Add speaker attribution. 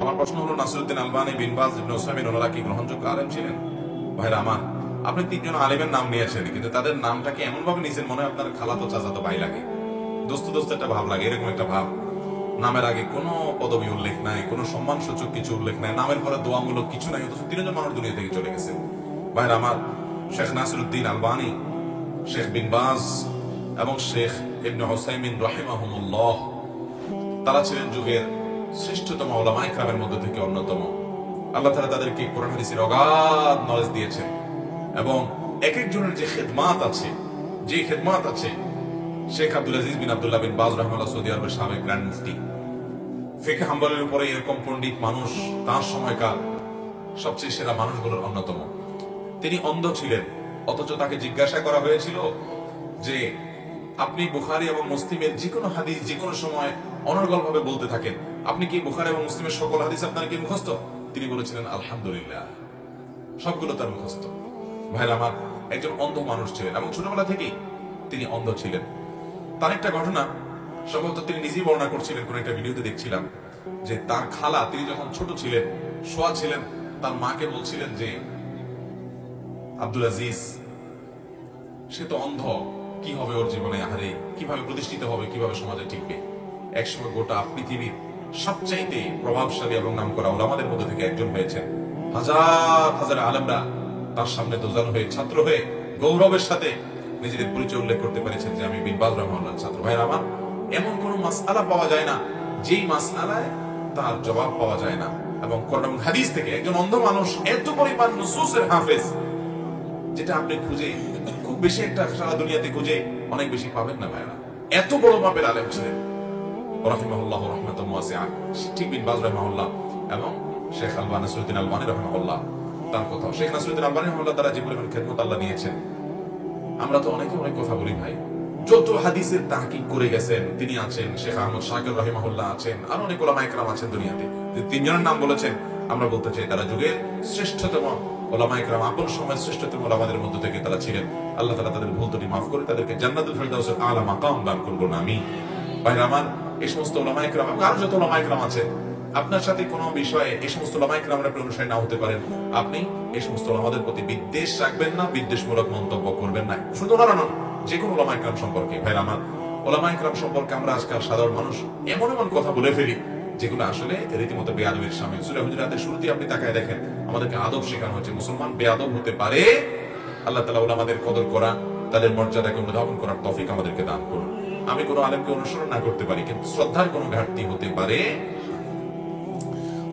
Speaker 1: আমার প্রশ্ন হলো, নাসিরউদ্দিন আলবানী, বিন বাজ, ইবনে উসাইমিন ওনারা কি গ্রহণযোগ্য আলেম ছিলেন? ভাইরা আমার, আপনি তিনজন আলেমের নাম নিয়েছেন, কিন্তু তাদের নামটাকে এমন ভাবে নিয়েছেন মনে হয় আপনার খালাতো চাচাতো ভাই লাগে, দোস্ত দোস্ত একটা ভাব লাগে, এরকম একটা ভাব। নামের আগে কোনো পদবি উল্লেখ নাই, কোনো সম্মানসূচক কিছু উল্লেখ নাই, নামের পরে দোয়ামূলক কিছু নাই, অথচ তিনজন মানুষ দুনিয়া থেকে চলে গেছে। ভাইরা আমার, শেখ নাসিরউদ্দিন আলবানী, শেখ বিন বাজ এবং শেখ ইবনে উসাইমিন রাহিমাহুমুল্লাহ, তারা ছিলেন যুগের শ্রেষ্ঠতম উলামায়ে কেরামের মধ্যে থেকে অন্যতম। আল্লাহ তাআলা তাদেরকে কোরআন হাদিসের অগাধ নলেজ দিয়েছেন এবং এক একজনের যে খেদমাত আছে, শেখ আব্দুল আজিজ বিন আব্দুল্লাহ বিন বাজ রাহিমাহুল্লাহ সৌদি আরবের সাবেক গ্র্যান্ড মুফতি, ফিকহ হাম্বলের উপরে এরকম পণ্ডিত মানুষ তার সময়কার সবচেয়ে সেরা মানুষগুলোর অন্যতম। তিনি অন্ধ ছিলেন, অথচ তাকে জিজ্ঞাসা করা হয়েছিল যে আপনি বুখারী এবং মুসলিমের যে কোনো হাদিস যে কোনো সময় অনর্গল ভাবে বলতে থাকেন, আপনি কি বুখারী এবং মুসলিমের সকল হাদিস আপনার কি মুখস্থ? তিনি বলেছিলেন আলহামদুলিল্লাহ, সবগুলো তার মুখস্থ। ভাইরা আমার, একজন অন্ধ মানুষ ছিলেন এবং ছোটবেলা থেকেই তিনি অন্ধ ছিলেন। তার একটা ঘটনা সম্ভবত তিনি নিজেই বর্ণনা করছিলেন, কোন একটা ভিডিওতে দেখছিলাম যে তার খালা, তিনি যখন ছোট ছিলেন, শোয়া ছিলেন, তার মাকে বলছিলেন যে আব্দুল আজিজ, সে তো অন্ধ, কি হবে ওর জীবনে, আহারে কিভাবে প্রতিষ্ঠিত হবে, কিভাবে সমাজে টিকবে। একসময় গোটা পৃথিবীর সবচাইতে প্রভাবশালী এবং নামকরা উলামাদের মধ্যে থেকে একজন হয়েছেন। হাজার হাজার আলেমরা তার সামনে দোজান হয়ে, ছাত্র হয়ে গৌরবের সাথে নিজেদের পরিচয় উল্লেখ করতে পেরেছেন যে আমি বিন বাজ রাহিমাহুল্লাহর ছাত্র। ভাইরা আমার, এমন কোন মাসআলা পাওয়া যায় না যেই মাসআলায় তার জবাব পাওয়া যায় না, এবং কোরআন এবং হাদিস থেকে একজন অন্ধ মানুষ এত পরিমাণ নুসুসের হাফেজ, যেটা আপনি খুঁজে খুব বেশি একটা সারা দুনিয়াতে খুঁজে অনেক বেশি পাবেন না। ভাইরা, এত বড় মাপের আলেম ছিলেন রাহিমাহুল্লাহ রাহমাতান ওয়াসিআ, ঠিক বিন বাজ রাহিমাহুল্লাহ এবং শেখ নাসিরউদ্দিন আলবানী রাহিমাহুল্লাহ। তার কথা, শেখ নাসিরউদ্দিন আলবানী রাহিমাহুল্লাহ তারা যে পরিমাণ খেদমত আল্লাহ নিয়েছেন, আমরা তো অনেকে অনেক কথা বলি ভাই। যত হাদিসের তাহকিক করে গেছেন তিনি আছেন, শেখ আহমদ শাকির রাহিমাহুল্লাহ আছেন, আর অনেক উলামায়ে কেরাম আছেন দুনিয়াতে। যে তিনজনের নাম বলেছেন, আমরা বলতে চাই তারা যুগের শ্রেষ্ঠতম উলামায়ে কেরাম, আপন সময়ের শ্রেষ্ঠতম উলামাদের মধ্যে থেকে তারা ছিলেন। আল্লাহ তাআলা তাদের ভুল ত্রুটি মাফ করে তাদেরকে জান্নাতুল ফেরদাউসের আলা মাকাম দান করুন, আমিন। ভাইরা আমার, এই সমস্ত উলামায়ে কেরাম এবং আরো যত উলামায়ে কেরাম আছেন, আপনার সাথে কোনো বিষয়ে এই সমস্ত উলামায়ে কেরামের আপনি অনুসারী না হতে পারেন, আপনি এই সমস্ত উলামাদের প্রতি বিদ্বেষ রাখবেন না, বিদ্বেষমূলক মন্তব্য করবেন না, শুধু ওনারা নন, যে কোনো উলামায়ে কেরাম সম্পর্কে। ভাইরা আমার, উলামায়ে কেরাম সম্পর্কে আমরা আজকাল সাধারণ মানুষ এমন এমন কথা বলে ফেলি যেগুলো আসলে রীতিমতো বেয়াদবির শামিল। সূরা হুজুরাতের শুরুতেই আপনি তাকায় দেখেন, আমাদেরকে আদব শেখানো হয়েছে। মুসলমান বেয়াদব হতে পারে। আল্লাহ তাআলা উলামাদের কদর করা, তাদের মর্যাদাকে অনুধাবন করার তৌফিক আমাদেরকে দান করুন। আমি কোনো আলেমকে অনুসরণ না করতে পারি, কিন্তু শ্রদ্ধার কোনো ঘাটতি হতে পারে,